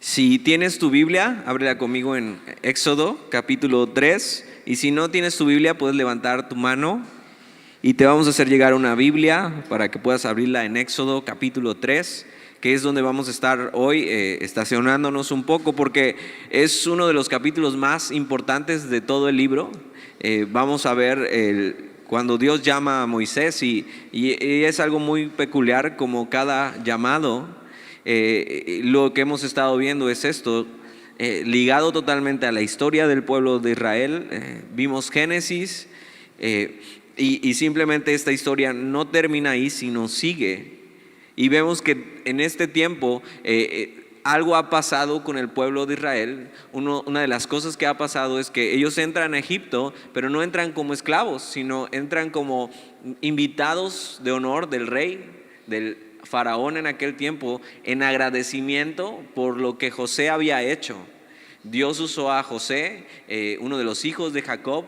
Si tienes tu Biblia, ábrela conmigo en Éxodo capítulo 3. Y si no tienes tu Biblia, puedes levantar tu mano y te vamos a hacer llegar una Biblia para que puedas abrirla en Éxodo capítulo 3, que es donde vamos a estar hoy estacionándonos un poco, porque es uno de los capítulos más importantes de todo el libro. Vamos a ver cuando Dios llama a Moisés y es algo muy peculiar como cada llamado. Lo que hemos estado viendo es esto, ligado totalmente a la historia del pueblo de Israel. Vimos Génesis y simplemente esta historia no termina ahí, sino sigue. Y vemos que en este tiempo algo ha pasado con el pueblo de Israel. Una de las cosas que ha pasado es que ellos entran a Egipto, pero no entran como esclavos, sino entran como invitados de honor del rey, del faraón en aquel tiempo, en agradecimiento por lo que José había hecho. Dios usó a José, uno de los hijos de Jacob,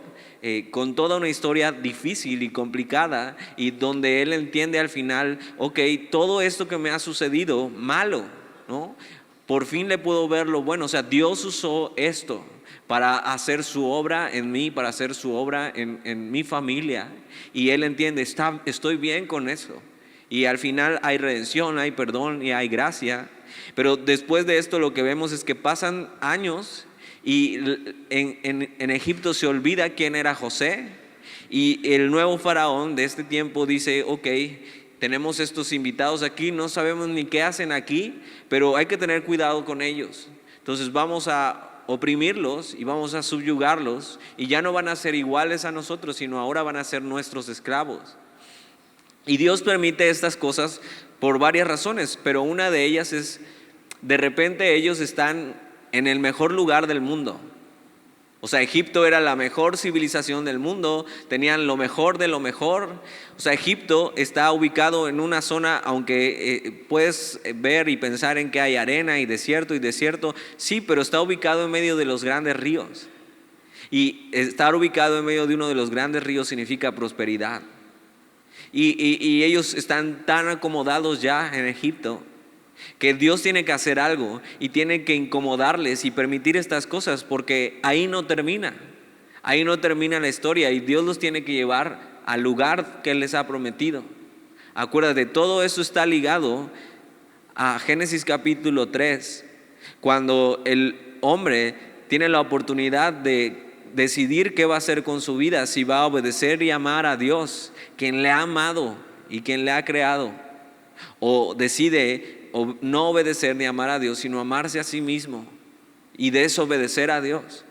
con toda una historia difícil y complicada, y donde él entiende al final, ok, todo esto que me ha sucedido, malo, ¿no? Por fin le puedo ver lo bueno. O sea, Dios usó esto para hacer su obra en mí, para hacer su obra en mi familia, y él entiende, estoy bien con eso. Y al final hay redención, hay perdón y hay gracia. Pero después de esto lo que vemos es que pasan años y en Egipto se olvida quién era José. Y el nuevo faraón de este tiempo dice, ok, tenemos estos invitados aquí, no sabemos ni qué hacen aquí, pero hay que tener cuidado con ellos. Entonces vamos a oprimirlos y vamos a subyugarlos, y ya no van a ser iguales a nosotros, sino ahora van a ser nuestros esclavos. Y Dios permite estas cosas por varias razones, pero una de ellas es, de repente ellos están en el mejor lugar del mundo. O sea, Egipto era la mejor civilización del mundo, tenían lo mejor de lo mejor. O sea, Egipto está ubicado en una zona, aunque puedes ver y pensar en que hay arena y desierto, sí, pero está ubicado en medio de los grandes ríos. Y estar ubicado en medio de uno de los grandes ríos significa prosperidad. Y ellos están tan acomodados ya en Egipto que Dios tiene que hacer algo y tiene que incomodarles y permitir estas cosas, porque ahí no termina la historia, y Dios los tiene que llevar al lugar que Él les ha prometido. Acuérdate, todo eso está ligado a Génesis capítulo 3, cuando el hombre tiene la oportunidad de decidir qué va a hacer con su vida, si va a obedecer y amar a Dios, quien le ha amado y quien le ha creado, o decide no obedecer ni amar a Dios, sino amarse a sí mismo y desobedecer a Dios.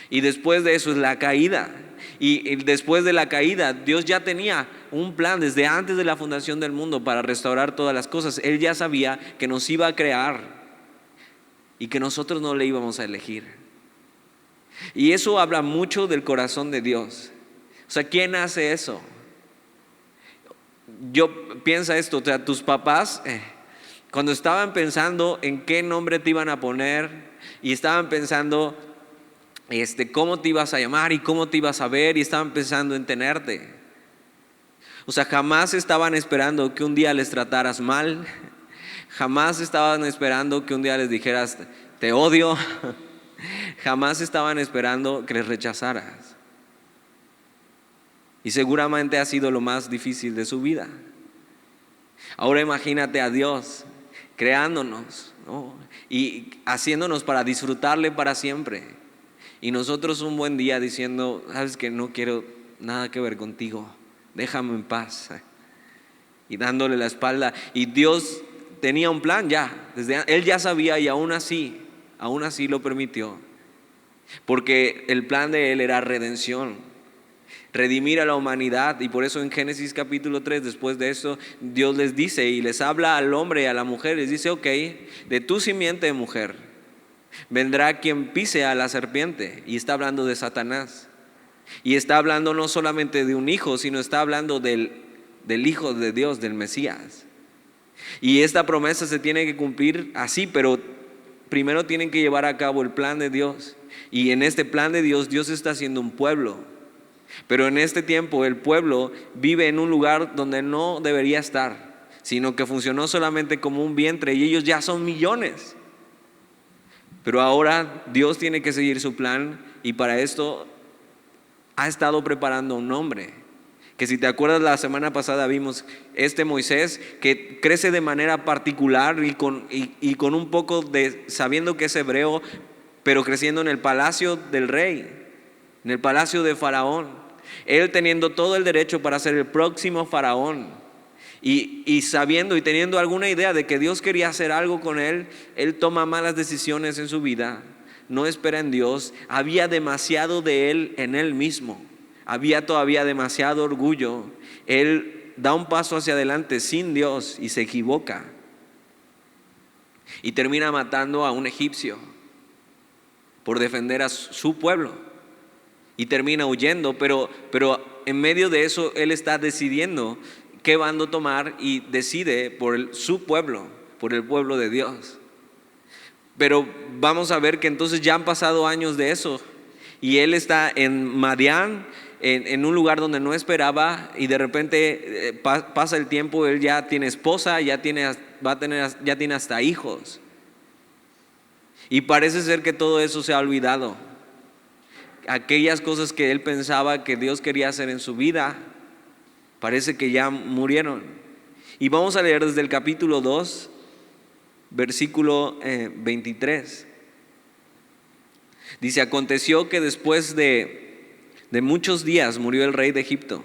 Y después de eso es la caída, y después de la caída Dios ya tenía un plan desde antes de la fundación del mundo para restaurar todas las cosas. Él ya sabía que nos iba a crear y que nosotros no le íbamos a elegir. Y eso habla mucho del corazón de Dios. O sea, ¿quién hace eso? Piensa esto, o sea, tus papás cuando estaban pensando en qué nombre te iban a poner, y estaban pensando cómo te ibas a llamar y cómo te ibas a ver, y estaban pensando en tenerte. O sea, jamás estaban esperando que un día les trataras mal, jamás estaban esperando que un día les dijeras te odio. Jamás estaban esperando que les rechazaras. Y seguramente ha sido lo más difícil de su vida. Ahora imagínate a Dios creándonos, ¿no? Y haciéndonos para disfrutarle para siempre. Y nosotros un buen día diciendo, sabes que no quiero nada que ver contigo, déjame en paz. Y dándole la espalda. Y Dios tenía un plan ya, Él ya sabía, y aún así lo permitió, porque el plan de Él era redención, redimir a la humanidad. Y por eso en Génesis capítulo 3, después de eso, Dios les dice y les habla al hombre y a la mujer, les dice, ok, de tu simiente, mujer, vendrá quien pise a la serpiente. Y está hablando de Satanás, y está hablando no solamente de un hijo, sino está hablando del Hijo de Dios, del Mesías. Y esta promesa se tiene que cumplir así, pero primero tienen que llevar a cabo el plan de Dios. Y en este plan de Dios, Dios está haciendo un pueblo. Pero en este tiempo el pueblo vive en un lugar donde no debería estar, sino que funcionó solamente como un vientre, y ellos ya son millones. Pero ahora Dios tiene que seguir su plan y para esto ha estado preparando un hombre. Que si te acuerdas, la semana pasada vimos Moisés que crece de manera particular y con un poco de, sabiendo que es hebreo, pero creciendo en el palacio del rey, en el palacio de Faraón. Él teniendo todo el derecho para ser el próximo Faraón. Y sabiendo y teniendo alguna idea de que Dios quería hacer algo con él, él toma malas decisiones en su vida, no espera en Dios, había demasiado de él en él mismo, había todavía demasiado orgullo, él da un paso hacia adelante sin Dios y se equivoca y termina matando a un egipcio por defender a su pueblo y termina huyendo, pero en medio de eso él está decidiendo qué bando tomar y decide por su pueblo, por el pueblo de Dios. Pero vamos a ver que entonces ya han pasado años de eso y él está en Madián, en un lugar donde no esperaba, y de repente pasa el tiempo, él ya tiene esposa, ya tiene hasta hijos, y parece ser que todo eso se ha olvidado. Aquellas cosas que él pensaba que Dios quería hacer en su vida parece que ya murieron. Y vamos a leer desde el capítulo 2, versículo 23. Dice: aconteció que después de muchos días murió el rey de Egipto,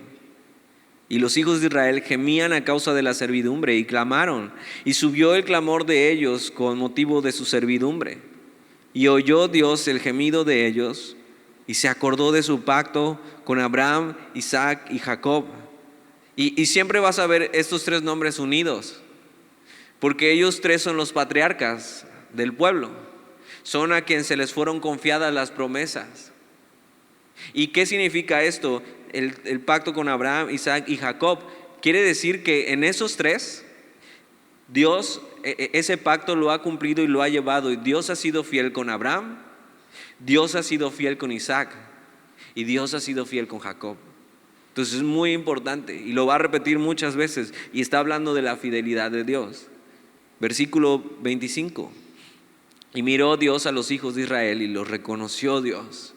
y los hijos de Israel gemían a causa de la servidumbre y clamaron, y subió el clamor de ellos con motivo de su servidumbre. Y oyó Dios el gemido de ellos, y se acordó de su pacto con Abraham, Isaac y Jacob. Y siempre vas a ver estos tres nombres unidos, porque ellos tres son los patriarcas del pueblo, son a quien se les fueron confiadas las promesas. ¿Y qué significa esto? El pacto con Abraham, Isaac y Jacob quiere decir que en esos tres Dios ese pacto lo ha cumplido y lo ha llevado, y Dios ha sido fiel con Abraham, Dios ha sido fiel con Isaac y Dios ha sido fiel con Jacob. Entonces es muy importante y lo va a repetir muchas veces, y está hablando de la fidelidad de Dios. Versículo 25: y miró Dios a los hijos de Israel y los reconoció Dios.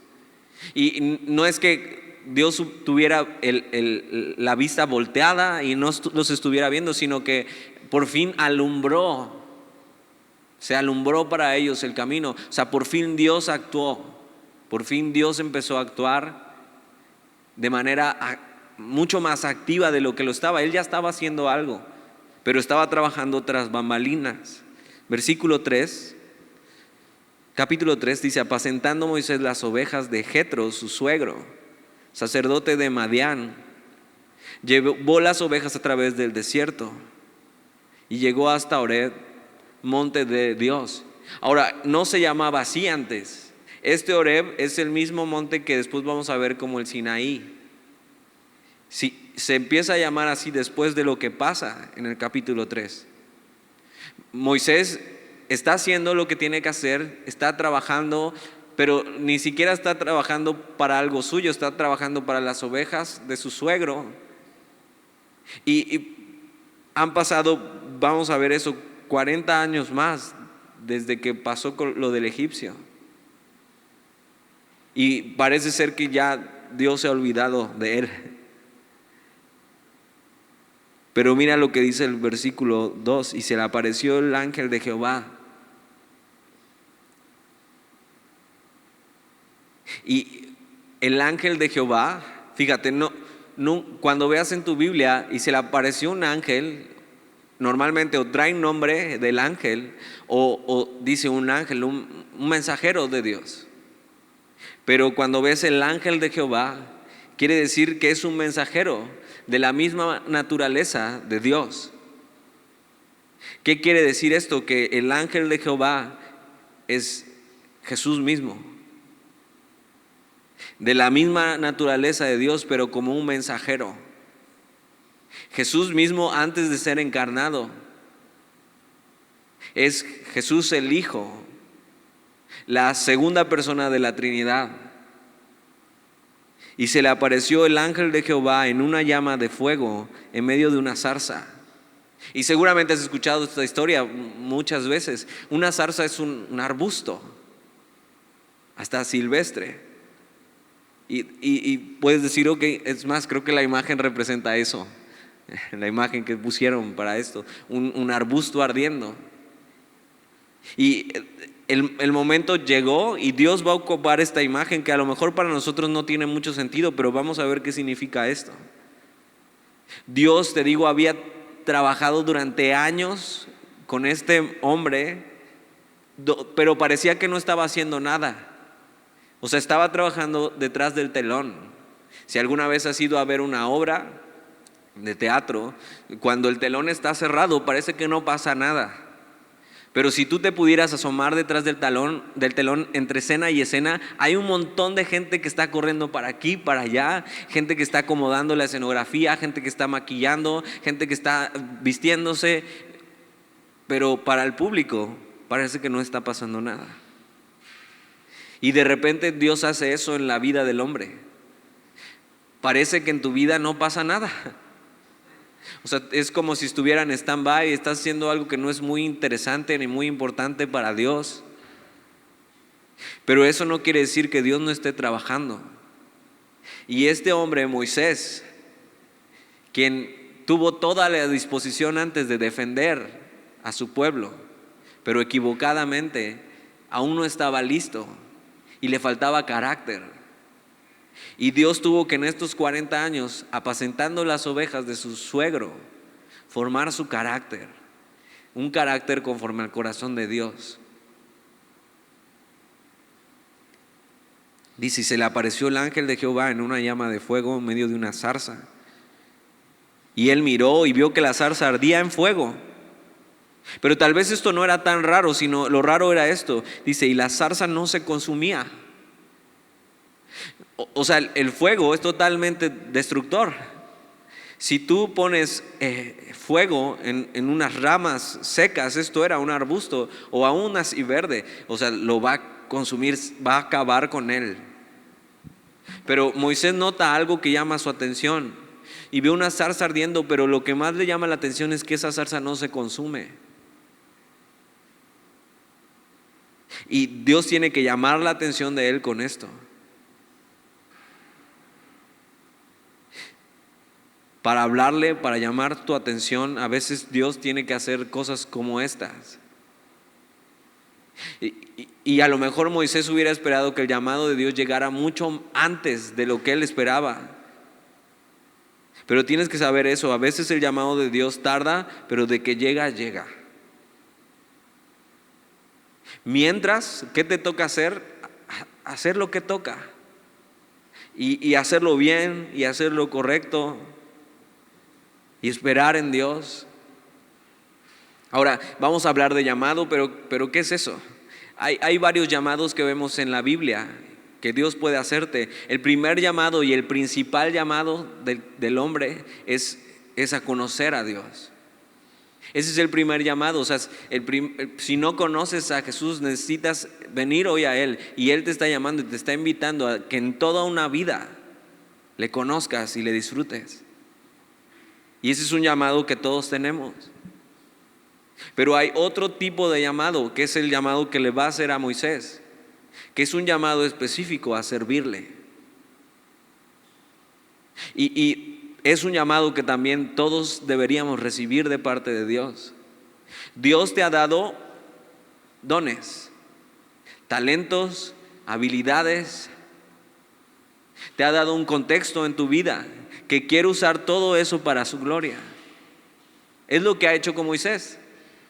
Y no es que Dios tuviera la vista volteada y no los estuviera viendo, sino que por fin se alumbró para ellos el camino. O sea, por fin Dios actuó, por fin Dios empezó a actuar de manera mucho más activa de lo que lo estaba. Él ya estaba haciendo algo, pero estaba trabajando tras bambalinas. Versículo 3, capítulo 3 dice: apacentando Moisés las ovejas de Jetro, su suegro, sacerdote de Madián, llevó las ovejas a través del desierto y llegó hasta Horeb, monte de Dios. Ahora, no se llamaba así antes. Horeb es el mismo monte que después vamos a ver como el Sinaí. Sí, se empieza a llamar así después de lo que pasa en el capítulo 3. Moisés está haciendo lo que tiene que hacer, está trabajando, pero ni siquiera está trabajando para algo suyo, está trabajando para las ovejas de su suegro. Y han pasado, vamos a ver eso, 40 años más desde que pasó con lo del egipcio. Y parece ser que ya Dios se ha olvidado de él. Pero mira lo que dice el versículo 2: y se le apareció el ángel de Jehová. Y el ángel de Jehová, fíjate, no, cuando veas en tu Biblia y se le apareció un ángel, normalmente o trae nombre del ángel o dice un ángel, un mensajero de Dios. Pero cuando ves el ángel de Jehová, quiere decir que es un mensajero de la misma naturaleza de Dios. ¿Qué quiere decir esto? Que el ángel de Jehová es Jesús mismo, de la misma naturaleza de Dios, pero como un mensajero. Jesús mismo, antes de ser encarnado, es Jesús el Hijo, la segunda persona de la Trinidad. Y se le apareció el ángel de Jehová en una llama de fuego en medio de una zarza. Y seguramente has escuchado esta historia muchas veces. Una zarza es un arbusto, hasta silvestre. Y puedes decir, ok, es más, creo que la imagen representa eso. La imagen que pusieron para esto, un arbusto ardiendo. Y el momento llegó y Dios va a ocupar esta imagen que a lo mejor para nosotros no tiene mucho sentido, pero vamos a ver qué significa esto. Dios, te digo, había trabajado durante años con este hombre, pero parecía que no estaba haciendo nada. O sea, estaba trabajando detrás del telón. Si alguna vez has ido a ver una obra de teatro, cuando el telón está cerrado parece que no pasa nada. Pero si tú te pudieras asomar detrás del telón entre escena y escena, hay un montón de gente que está corriendo para aquí, para allá, gente que está acomodando la escenografía, gente que está maquillando, gente que está vistiéndose, pero para el público parece que no está pasando nada. Y de repente Dios hace eso en la vida del hombre. Parece que en tu vida no pasa nada. O sea, es como si estuviera en stand-by, estás haciendo algo que no es muy interesante ni muy importante para Dios. Pero eso no quiere decir que Dios no esté trabajando. Y este hombre, Moisés, quien tuvo toda la disposición antes de defender a su pueblo, pero equivocadamente aún no estaba listo y le faltaba carácter. Y Dios tuvo que en estos 40 años, apacentando las ovejas de su suegro, formar su carácter, un carácter conforme al corazón de Dios. Dice, y se le apareció el ángel de Jehová en una llama de fuego en medio de una zarza. Y él miró y vio que la zarza ardía en fuego. Pero tal vez esto no era tan raro, sino lo raro era esto. Dice, y la zarza no se consumía. O sea, el fuego es totalmente destructor. Si tú pones fuego en unas ramas secas, esto era un arbusto, o aún así verde, o sea, lo va a consumir, va a acabar con él. Pero Moisés nota algo que llama su atención y ve una zarza ardiendo, pero lo que más le llama la atención es que esa zarza no se consume. Y Dios tiene que llamar la atención de él con esto. Para hablarle, para llamar tu atención, a veces Dios tiene que hacer cosas como estas. Y a lo mejor Moisés hubiera esperado que el llamado de Dios llegara mucho antes de lo que él esperaba. Pero tienes que saber eso, a veces el llamado de Dios tarda, pero de que llega, llega. Mientras, ¿qué te toca hacer? Hacer lo que toca. Y hacerlo bien, y hacerlo correcto, y esperar en Dios. Ahora, vamos a hablar de llamado, pero ¿qué es eso? Hay varios llamados que vemos en la Biblia que Dios puede hacerte. El primer llamado y el principal llamado del hombre es a conocer a Dios. Ese es el primer llamado. O sea, si no conoces a Jesús, necesitas venir hoy a Él. Y Él te está llamando y te está invitando a que en toda una vida le conozcas y le disfrutes. Y ese es un llamado que todos tenemos. Pero hay otro tipo de llamado, que es el llamado que le va a hacer a Moisés, que es un llamado específico a servirle. Y es un llamado que también todos deberíamos recibir de parte de Dios. Dios te ha dado dones, talentos, habilidades. Te ha dado un contexto en tu vida que quiere usar todo eso para su gloria. Es lo que ha hecho con Moisés.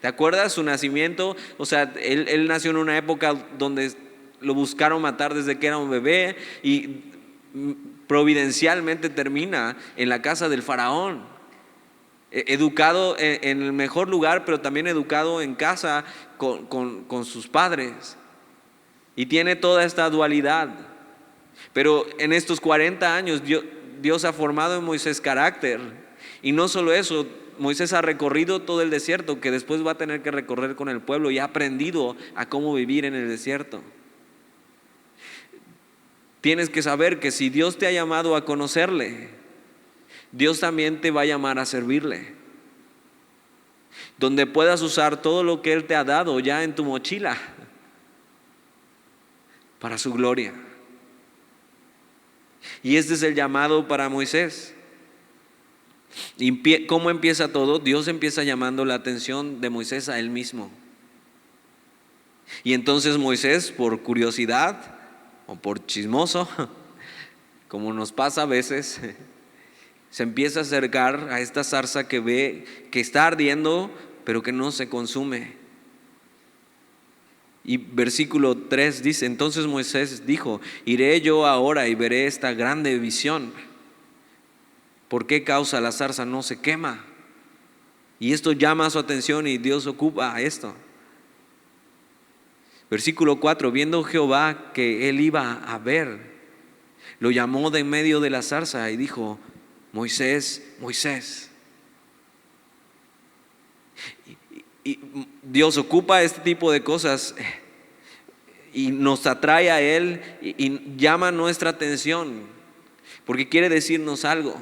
¿Te acuerdas su nacimiento? O sea, él nació en una época donde lo buscaron matar desde que era un bebé y providencialmente termina en la casa del faraón. Educado en el mejor lugar, pero también educado en casa con sus padres. Y tiene toda esta dualidad. Pero en estos 40 años Dios ha formado en Moisés carácter. Y no solo eso, Moisés ha recorrido todo el desierto que después va a tener que recorrer con el pueblo y ha aprendido a cómo vivir en el desierto. Tienes que saber que si Dios te ha llamado a conocerle, Dios también te va a llamar a servirle. Donde puedas usar todo lo que Él te ha dado ya en tu mochila para su gloria. Y este es el llamado para Moisés. ¿Y cómo empieza todo? Dios empieza llamando la atención de Moisés a él mismo. Y entonces Moisés, por curiosidad o por chismoso, como nos pasa a veces, se empieza a acercar a esta zarza que ve que está ardiendo, pero que no se consume. Y versículo 3 dice: entonces Moisés dijo: iré yo ahora y veré esta grande visión. ¿Por qué causa la zarza no se quema? Y esto llama su atención y Dios ocupa esto. Versículo 4: viendo Jehová que él iba a ver, lo llamó de en medio de la zarza y dijo: Moisés, Moisés. Y Dios ocupa este tipo de cosas y nos atrae a Él y llama nuestra atención porque quiere decirnos algo.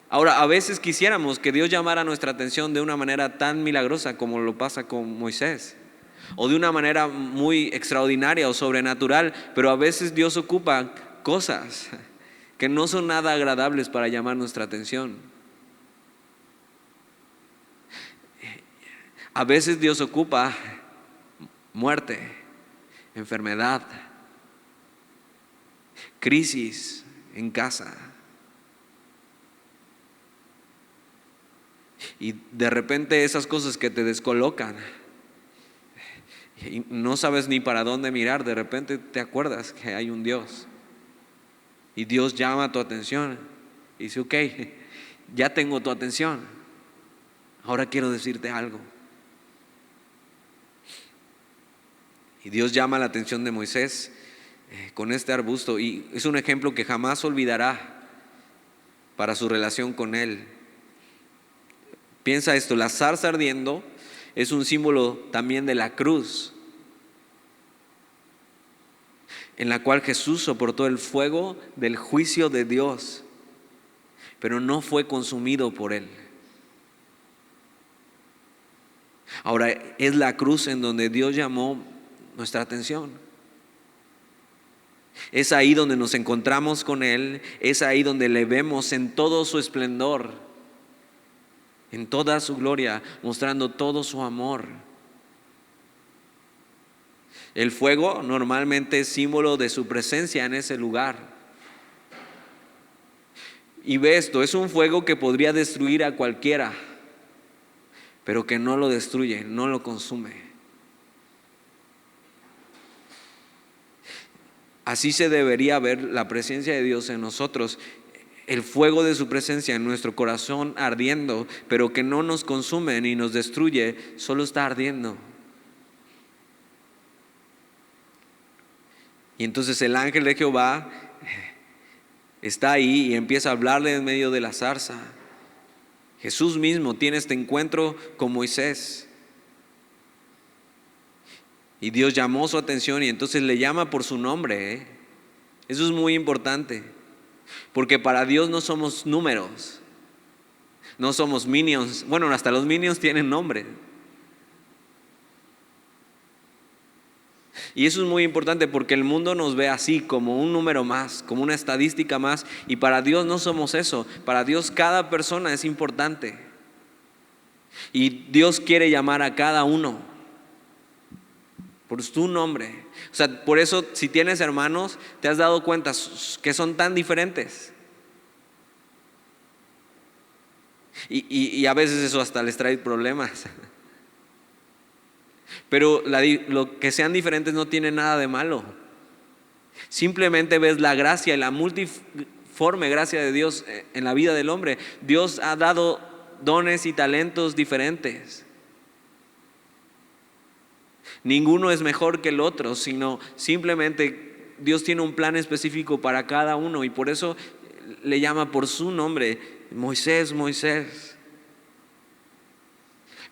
Ahora, a veces quisiéramos que Dios llamara nuestra atención de una manera tan milagrosa como lo pasa con Moisés, o de una manera muy extraordinaria o sobrenatural, pero a veces Dios ocupa cosas que no son nada agradables para llamar nuestra atención. A veces Dios ocupa muerte, enfermedad, crisis en casa. Y de repente esas cosas que te descolocan y no sabes ni para dónde mirar, de repente te acuerdas que hay un Dios. Y Dios llama tu atención y dice: ok, ya tengo tu atención, ahora quiero decirte algo. Y Dios llama la atención de Moisés con este arbusto, y es un ejemplo que jamás olvidará para su relación con él. Piensa esto: la zarza ardiendo es un símbolo también de la cruz, en la cual Jesús soportó el fuego del juicio de Dios, pero no fue consumido por él. Ahora, es la cruz en donde Dios llamó nuestra atención. Es ahí donde nos encontramos con Él, es ahí donde le vemos en todo su esplendor, en toda su gloria, mostrando todo su amor. El fuego normalmente es símbolo de su presencia en ese lugar. Y ve esto: es un fuego que podría destruir a cualquiera, pero que no lo destruye, no lo consume. Así se debería ver la presencia de Dios en nosotros, el fuego de su presencia en nuestro corazón ardiendo, pero que no nos consume ni nos destruye, solo está ardiendo. Y entonces el ángel de Jehová está ahí y empieza a hablarle en medio de la zarza. Jesús mismo tiene este encuentro con Moisés. Y Dios llamó su atención y entonces le llama por su nombre. Eso es muy importante, porque para Dios no somos números, no somos minions. Bueno, hasta los minions tienen nombre. Y eso es muy importante porque el mundo nos ve así, como un número más, como una estadística más. Y para Dios no somos eso. Para Dios cada persona es importante. Y Dios quiere llamar a cada uno por tu nombre. O sea, por eso si tienes hermanos, te has dado cuenta que son tan diferentes. Y a veces eso hasta les trae problemas. Pero lo que sean diferentes no tiene nada de malo. Simplemente ves la gracia y la multiforme gracia de Dios en la vida del hombre. Dios ha dado dones y talentos diferentes. Ninguno es mejor que el otro, sino simplemente Dios tiene un plan específico para cada uno, y por eso le llama por su nombre: Moisés, Moisés.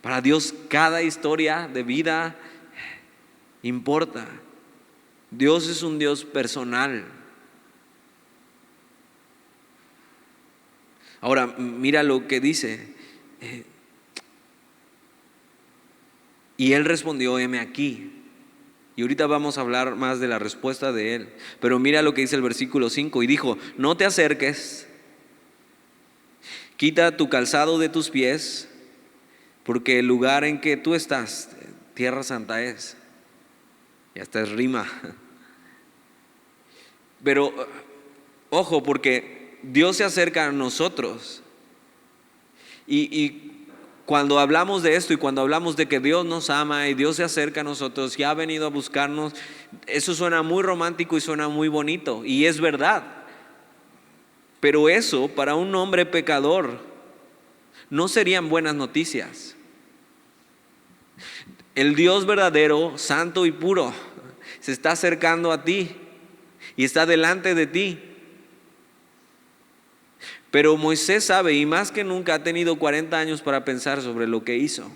Para Dios cada historia de vida importa. Dios es un Dios personal. Ahora mira lo que dice: y él respondió: heme aquí. Y ahorita vamos a hablar más de la respuesta de él. Pero mira lo que dice el versículo 5. Y dijo: no te acerques, quita tu calzado de tus pies, porque el lugar en que tú estás, tierra santa es. Y hasta es rima. Pero ojo, porque Dios se acerca a nosotros. Y cuando hablamos de esto y cuando hablamos de que Dios nos ama y Dios se acerca a nosotros y ha venido a buscarnos, eso suena muy romántico y suena muy bonito, y es verdad. Pero eso para un hombre pecador no serían buenas noticias. El Dios verdadero, santo y puro, se está acercando a ti y está delante de ti. Pero Moisés sabe, y más que nunca ha tenido 40 años para pensar sobre lo que hizo,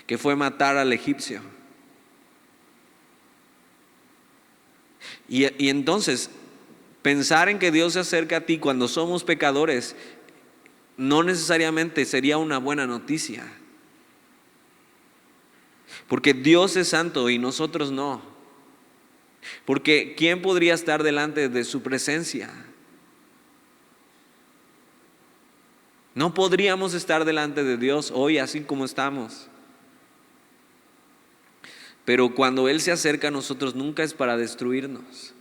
que fue matar al egipcio. Y entonces, pensar en que Dios se acerca a ti cuando somos pecadores no necesariamente sería una buena noticia. Porque Dios es santo y nosotros no. Porque ¿quién podría estar delante de su presencia? No podríamos estar delante de Dios hoy así como estamos. Pero cuando Él se acerca a nosotros, nunca es para destruirnos.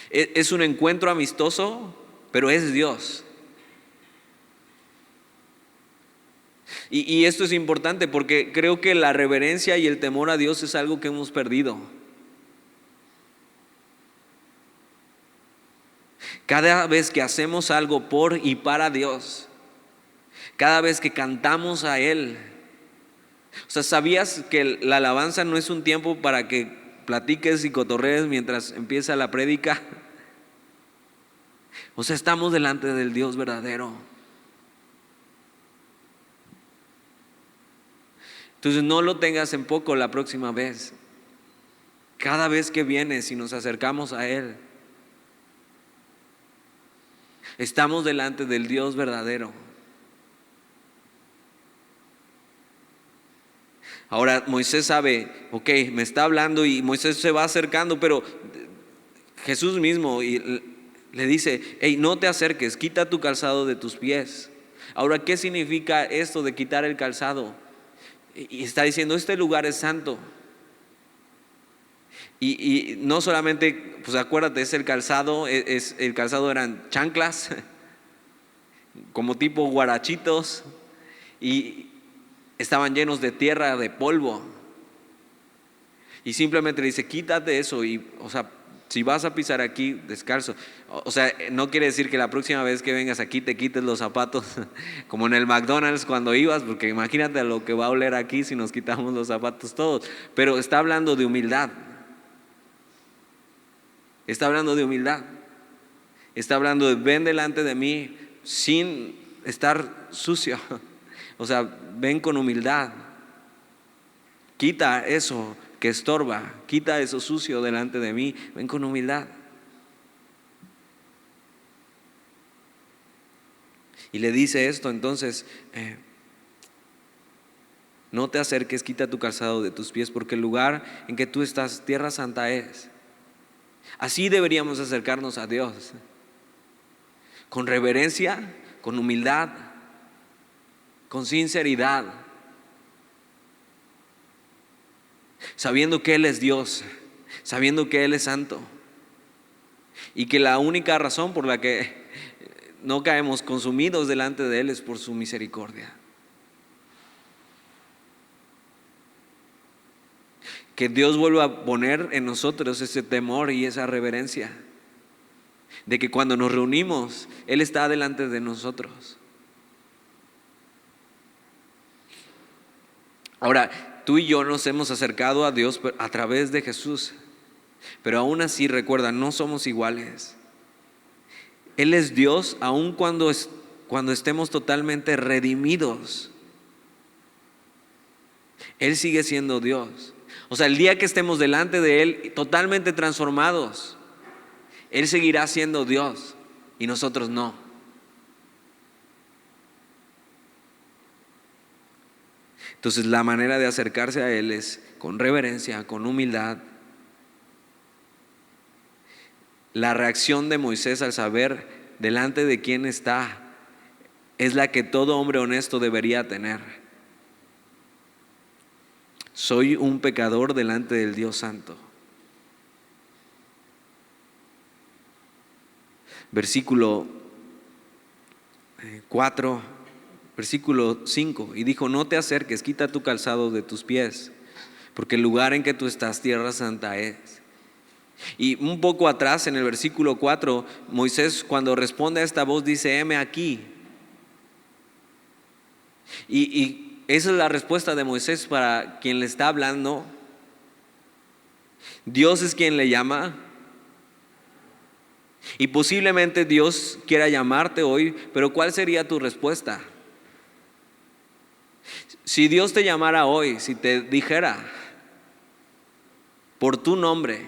Es un encuentro amistoso, pero es Dios. Y esto es importante porque creo que la reverencia y el temor a Dios es algo que hemos perdido. Cada vez que hacemos algo por y para Dios, cada vez que cantamos a Él, o sea, ¿sabías que la alabanza no es un tiempo para que platiques y cotorrees mientras empieza la prédica? O sea, estamos delante del Dios verdadero. Entonces no lo tengas en poco la próxima vez. Cada vez que vienes y nos acercamos a Él, estamos delante del Dios verdadero. Ahora Moisés sabe, ok, me está hablando y Moisés se va acercando, pero Jesús mismo le dice: hey, no te acerques, quita tu calzado de tus pies. Ahora, ¿qué significa esto de quitar el calzado? Y está diciendo: este lugar es santo. Y no solamente, pues acuérdate, es el calzado, el calzado eran chanclas, como tipo guarachitos, y estaban llenos de tierra, de polvo. Y simplemente le dice: quítate eso. Y, o sea, si vas a pisar aquí descalzo, o sea, no quiere decir que la próxima vez que vengas aquí te quites los zapatos, como en el McDonald's cuando ibas, porque imagínate a lo que va a oler aquí si nos quitamos los zapatos todos. Pero está hablando de humildad. Está hablando de humildad. Está hablando de: ven delante de mí sin estar sucio. O sea, ven con humildad. Quita eso que estorba, quita eso sucio delante de mí. Ven con humildad. Y le dice esto entonces: no te acerques, quita tu calzado de tus pies, porque el lugar en que tú estás, tierra santa es. Así deberíamos acercarnos a Dios, con reverencia, con humildad, con sinceridad, sabiendo que Él es Dios, sabiendo que Él es santo, y que la única razón por la que no caemos consumidos delante de Él es por su misericordia. Que Dios vuelva a poner en nosotros ese temor y esa reverencia, de que cuando nos reunimos, Él está delante de nosotros. Ahora, tú y yo nos hemos acercado a Dios a través de Jesús, pero aún así, recuerda, no somos iguales. Él es Dios aun cuando estemos totalmente redimidos. Él sigue siendo Dios. O sea, el día que estemos delante de Él totalmente transformados, Él seguirá siendo Dios y nosotros no. Entonces la manera de acercarse a Él es con reverencia, con humildad. La reacción de Moisés al saber delante de quién está es la que todo hombre honesto debería tener. Soy un pecador delante del Dios Santo. Versículo 4, versículo 5. Y dijo: no te acerques, quita tu calzado de tus pies, porque el lugar en que tú estás, tierra santa es. Y un poco atrás, en el versículo 4, Moisés, cuando responde a esta voz, dice: heme aquí. Y esa es la respuesta de Moisés para quien le está hablando. Dios es quien le llama. Y posiblemente Dios quiera llamarte hoy, pero ¿cuál sería tu respuesta? Si Dios te llamara hoy, si te dijera por tu nombre,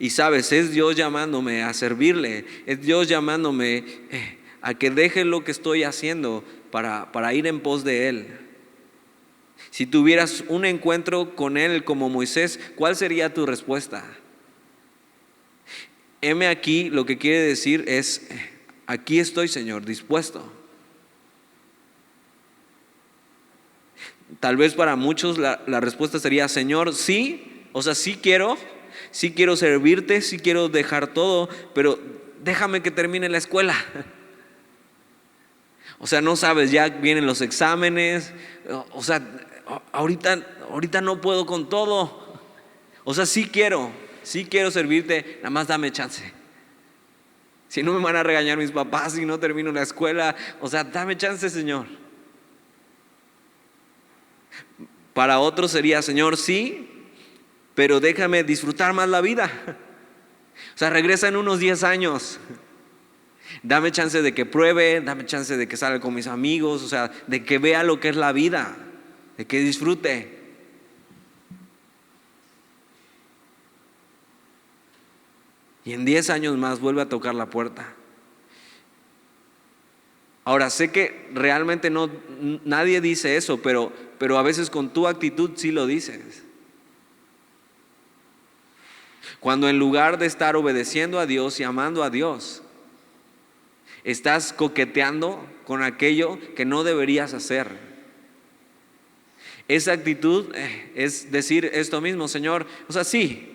y sabes, es Dios llamándome a servirle, es Dios llamándome a que deje lo que estoy haciendo para ir en pos de Él. Si tuvieras un encuentro con Él como Moisés, ¿cuál sería tu respuesta? Heme aquí, lo que quiere decir es: aquí estoy, Señor, dispuesto. Tal vez para muchos la respuesta sería: Señor, sí, o sea, sí quiero servirte, sí quiero dejar todo, pero déjame que termine la escuela. O sea, no sabes, ya vienen los exámenes, o sea, ahorita no puedo con todo. O sea, sí quiero servirte, nada más dame chance. Si no me van a regañar mis papás si no termino la escuela, o sea, dame chance, Señor. Para otros sería: Señor, sí, pero déjame disfrutar más la vida. O sea, regresa en unos 10 años. Dame chance de que pruebe, dame chance de que salga con mis amigos, o sea, de que vea lo que es la vida, de que disfrute. Y en 10 años más vuelve a tocar la puerta. Ahora, sé que realmente nadie dice eso, pero a veces con tu actitud sí lo dices. Cuando en lugar de estar obedeciendo a Dios y amando a Dios, estás coqueteando con aquello que no deberías hacer. Esa actitud es decir esto mismo: Señor, o sea, sí,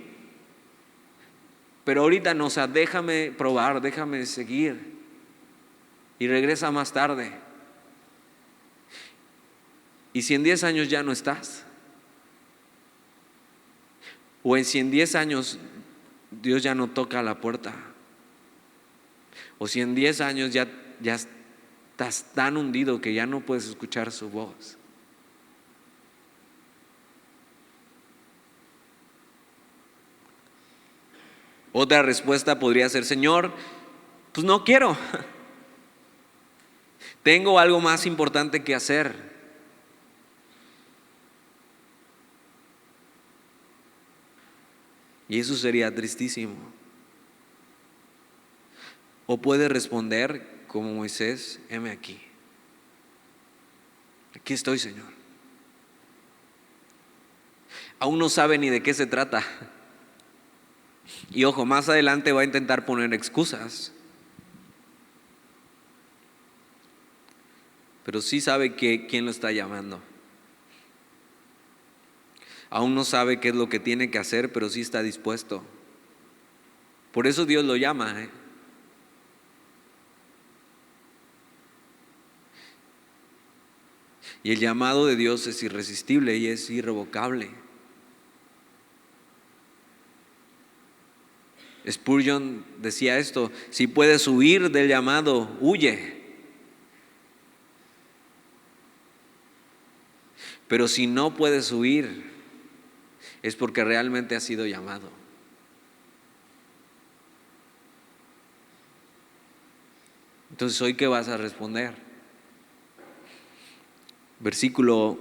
pero ahorita no, o sea, déjame probar, déjame seguir y regresa más tarde. ¿Y si en 10 años ya no estás? ¿O si en 10 años Dios ya no toca la puerta? ¿O si en 10 años ya estás tan hundido que ya no puedes escuchar su voz? Otra respuesta podría ser: Señor, pues no quiero. Tengo algo más importante que hacer. Y eso sería tristísimo. O puede responder como Moisés: heme aquí. Aquí estoy, Señor. Aún no sabe ni de qué se trata. Y ojo, más adelante va a intentar poner excusas. Pero sí sabe quién lo está llamando. Aún no sabe qué es lo que tiene que hacer, pero sí está dispuesto. Por eso Dios lo llama. Y el llamado de Dios es irresistible y es irrevocable. Spurgeon decía esto: si puedes huir del llamado, huye. Pero si no puedes huir, es porque realmente has sido llamado. Entonces, ¿hoy qué vas a responder? Versículo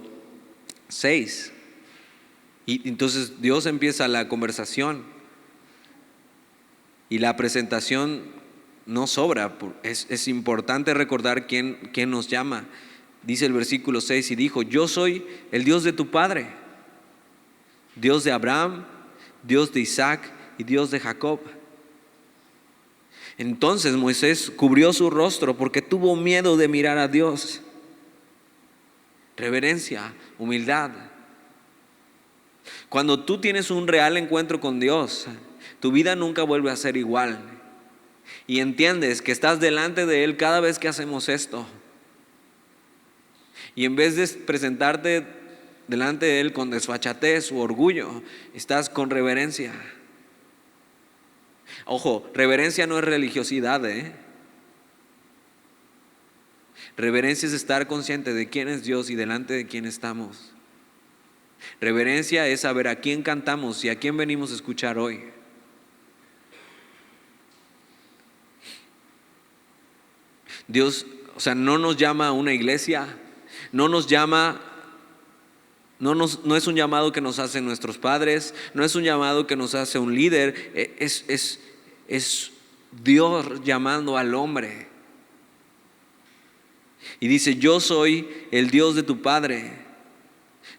6. Y entonces Dios empieza la conversación. Y la presentación no sobra. Es importante recordar quién nos llama. Dice el versículo 6, y dijo: yo soy el Dios de tu padre, Dios de Abraham, Dios de Isaac y Dios de Jacob. Entonces Moisés cubrió su rostro porque tuvo miedo de mirar a Dios. Reverencia, humildad. Cuando tú tienes un real encuentro con Dios, tu vida nunca vuelve a ser igual. Y entiendes que estás delante de Él cada vez que hacemos esto. Y en vez de presentarte delante de Él con desfachatez u orgullo, estás con reverencia. Ojo, reverencia no es religiosidad, Reverencia es estar consciente de quién es Dios y delante de quién estamos. Reverencia es saber a quién cantamos y a quién venimos a escuchar hoy. Dios, no nos llama a una iglesia, no es un llamado que nos hacen nuestros padres, no es un llamado que nos hace un líder, es Dios llamando al hombre. Y dice: yo soy el Dios de tu padre,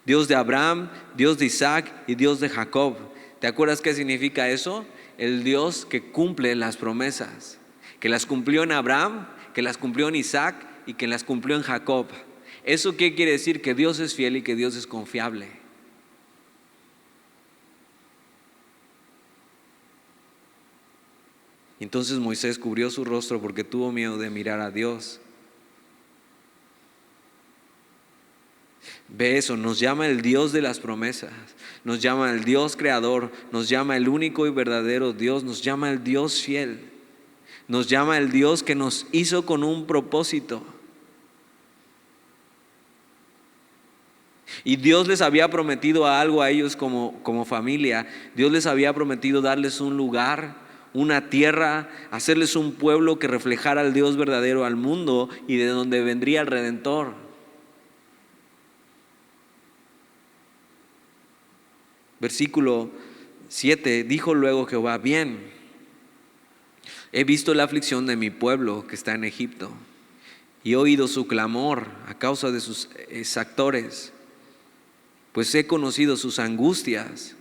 Dios de Abraham, Dios de Isaac y Dios de Jacob. ¿Te acuerdas qué significa eso? El Dios que cumple las promesas, que las cumplió en Abraham, que las cumplió en Isaac y que las cumplió en Jacob. ¿Eso qué quiere decir? Que Dios es fiel y que Dios es confiable. Entonces Moisés cubrió su rostro porque tuvo miedo de mirar a Dios. Ve eso, nos llama el Dios de las promesas, nos llama el Dios creador, nos llama el único y verdadero Dios, nos llama el Dios fiel, nos llama el Dios que nos hizo con un propósito. Y Dios les había prometido algo a ellos como familia. Dios les había prometido darles un lugar, una tierra, hacerles un pueblo que reflejara al Dios verdadero al mundo y de donde vendría el Redentor. Versículo 7, dijo luego Jehová: bien, he visto la aflicción de mi pueblo que está en Egipto y he oído su clamor a causa de sus exactores, pues he conocido sus angustias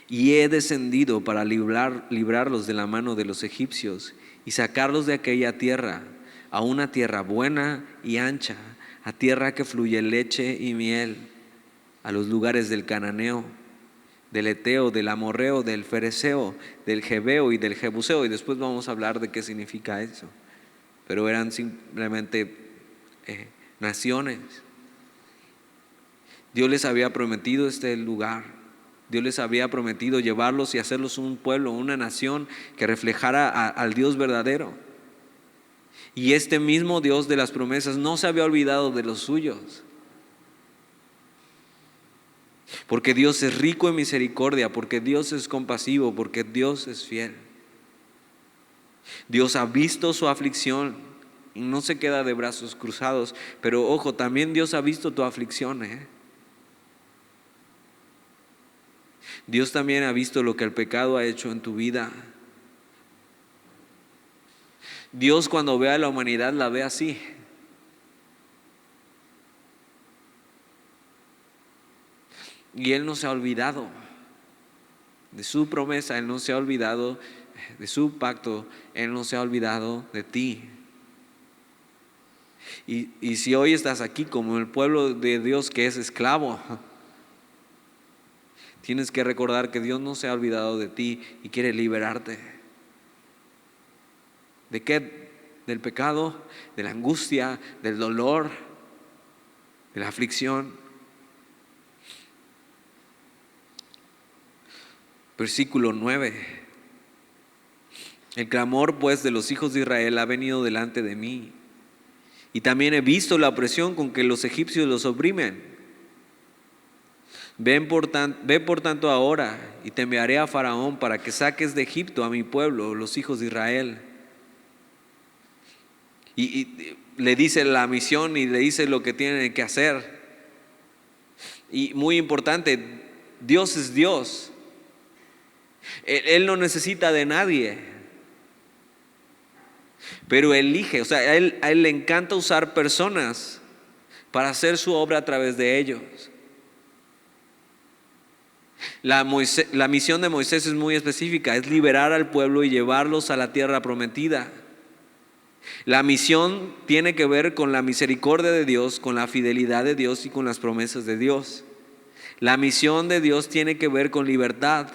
y he descendido para librarlos de la mano de los egipcios y sacarlos de aquella tierra a una tierra buena y ancha, a tierra que fluye leche y miel, a los lugares del cananeo, del eteo, del amorreo, del fereceo, del jebeo y del jebuseo. Y después vamos a hablar de qué significa eso. Pero eran simplemente naciones. Dios les había prometido este lugar. Dios les había prometido llevarlos y hacerlos un pueblo, una nación que reflejara al Dios verdadero. Y este mismo Dios de las promesas no se había olvidado de los suyos. Porque Dios es rico en misericordia, porque Dios es compasivo, porque Dios es fiel. Dios ha visto su aflicción y no se queda de brazos cruzados. Pero ojo, también Dios ha visto tu aflicción, Dios también ha visto lo que el pecado ha hecho en tu vida. Dios, cuando ve a la humanidad, la ve así. Y Él no se ha olvidado de su promesa, Él no se ha olvidado de su pacto, Él no se ha olvidado de ti. Y si hoy estás aquí como el pueblo de Dios que es esclavo, tienes que recordar que Dios no se ha olvidado de ti y quiere liberarte. ¿De qué? Del pecado, de la angustia, del dolor, de la aflicción. Versículo 9. El clamor pues de los hijos de Israel ha venido delante de mí, y también he visto la opresión con que los egipcios los oprimen. Ve por tanto ahora, y te enviaré a Faraón para que saques de Egipto a mi pueblo, los hijos de Israel. Y le dice la misión y le dice lo que tiene que hacer. Y muy importante, Dios es Dios. Él no necesita de nadie, pero elige, a él le encanta usar personas para hacer su obra a través de ellos. La misión de Moisés es muy específica, es liberar al pueblo y llevarlos a la tierra prometida. La misión tiene que ver con la misericordia de Dios, con la fidelidad de Dios y con las promesas de Dios. La misión de Dios tiene que ver con libertad.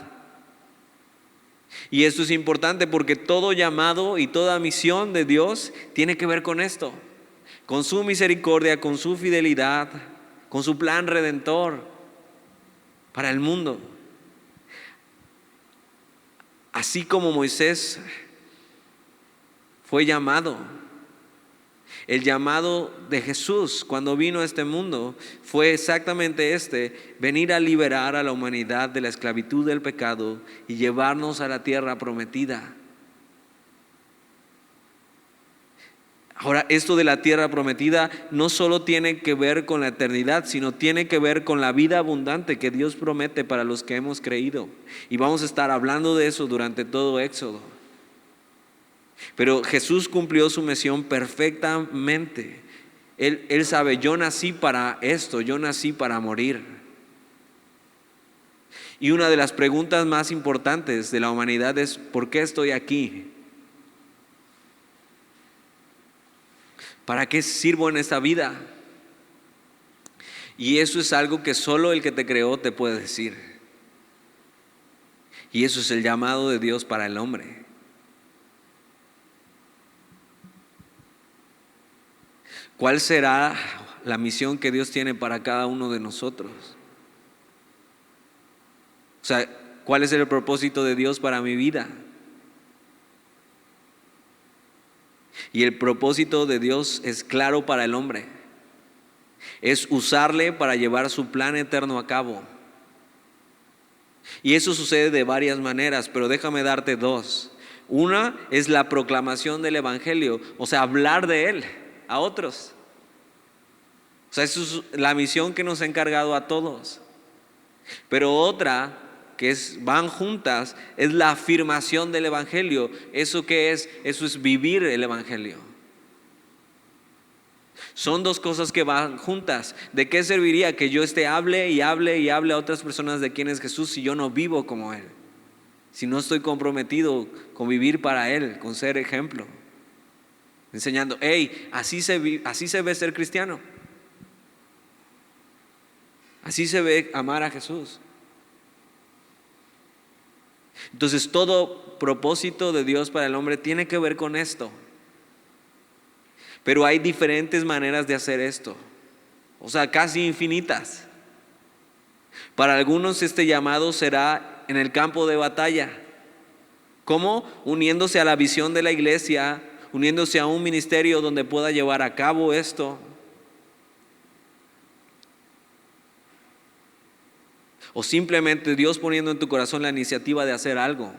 Y esto es importante porque todo llamado y toda misión de Dios tiene que ver con esto, con su misericordia, con su fidelidad, con su plan redentor para el mundo. Así como Moisés fue llamado, el llamado de Jesús cuando vino a este mundo fue exactamente venir a liberar a la humanidad de la esclavitud del pecado y llevarnos a la tierra prometida. Ahora, esto de la tierra prometida no solo tiene que ver con la eternidad, sino tiene que ver con la vida abundante que Dios promete para los que hemos creído. Y vamos a estar hablando de eso durante todo Éxodo. Pero Jesús cumplió su misión perfectamente. Él sabe, yo nací para esto, yo nací para morir. Y una de las preguntas más importantes de la humanidad es, ¿por qué estoy aquí? ¿Para qué sirvo en esta vida? Y eso es algo que solo el que te creó te puede decir. Y eso es el llamado de Dios para el hombre. ¿Cuál será la misión que Dios tiene para cada uno de nosotros? O sea, ¿cuál es el propósito de Dios para mi vida? Y el propósito de Dios es claro para el hombre. Es usarle para llevar su plan eterno a cabo. Y eso sucede de varias maneras, pero déjame darte dos. Una es la proclamación del Evangelio, o sea, hablar de él a otros. O sea, eso es la misión que nos ha encargado a todos. Pero otra, van juntas, es la afirmación del Evangelio. ¿Eso qué es? Eso es vivir el Evangelio. Son dos cosas que van juntas. ¿De qué serviría que yo hable y hable y hable a otras personas de quién es Jesús si yo no vivo como Él? Si no estoy comprometido con vivir para Él, con ser ejemplo. Enseñando, hey, así se ve ser cristiano. Así se ve amar a Jesús. Entonces todo propósito de Dios para el hombre tiene que ver con esto. Pero hay diferentes maneras de hacer esto. O sea, casi infinitas. Para algunos este llamado será en el campo de batalla. ¿Cómo? Uniéndose a la visión de la iglesia, uniéndose a un ministerio donde pueda llevar a cabo esto. O simplemente Dios poniendo en tu corazón la iniciativa de hacer algo.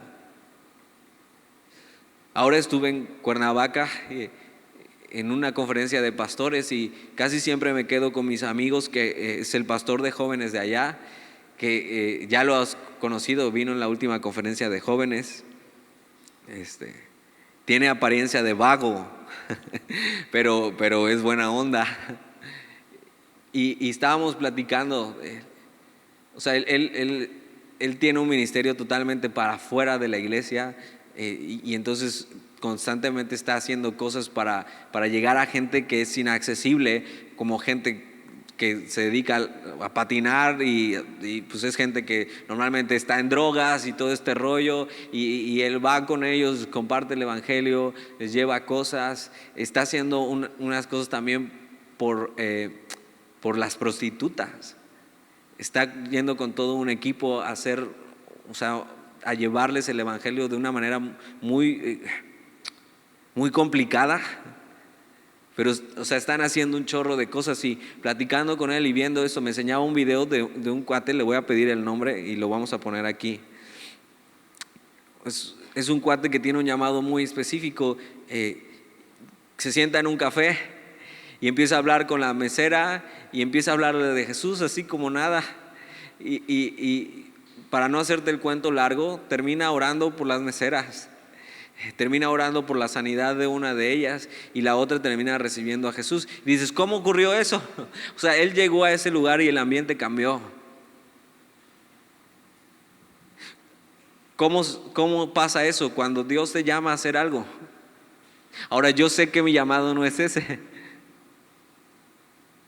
Ahora estuve en Cuernavaca en una conferencia de pastores y casi siempre me quedo con mis amigos, que es el pastor de jóvenes de allá, que ya lo has conocido, vino en la última conferencia de jóvenes. Tiene apariencia de vago, pero es buena onda. Y estábamos platicando. O sea, él tiene un ministerio totalmente para fuera de la iglesia, y entonces constantemente está haciendo cosas para llegar a gente que es inaccesible, como gente que se dedica a patinar y pues es gente que normalmente está en drogas y todo este rollo, y él va con ellos, comparte el evangelio, les lleva cosas, está haciendo unas cosas también por las prostitutas. Está yendo con todo un equipo a a llevarles el evangelio de una manera muy complicada. Pero, están haciendo un chorro de cosas, y platicando con él y viendo eso, me enseñaba un video de un cuate, le voy a pedir el nombre y lo vamos a poner aquí. Es un cuate que tiene un llamado muy específico. Se sienta en un café y empieza a hablar con la mesera y empieza a hablarle de Jesús así como nada. Y para no hacerte el cuento largo, termina orando por las meseras. termina orando por la sanidad de una de ellas y la otra termina recibiendo a Jesús. Y dices, ¿cómo ocurrió eso? O sea, él llegó a ese lugar y el ambiente cambió. ¿Cómo pasa eso cuando Dios te llama a hacer algo? Ahora, yo sé que mi llamado no es ese,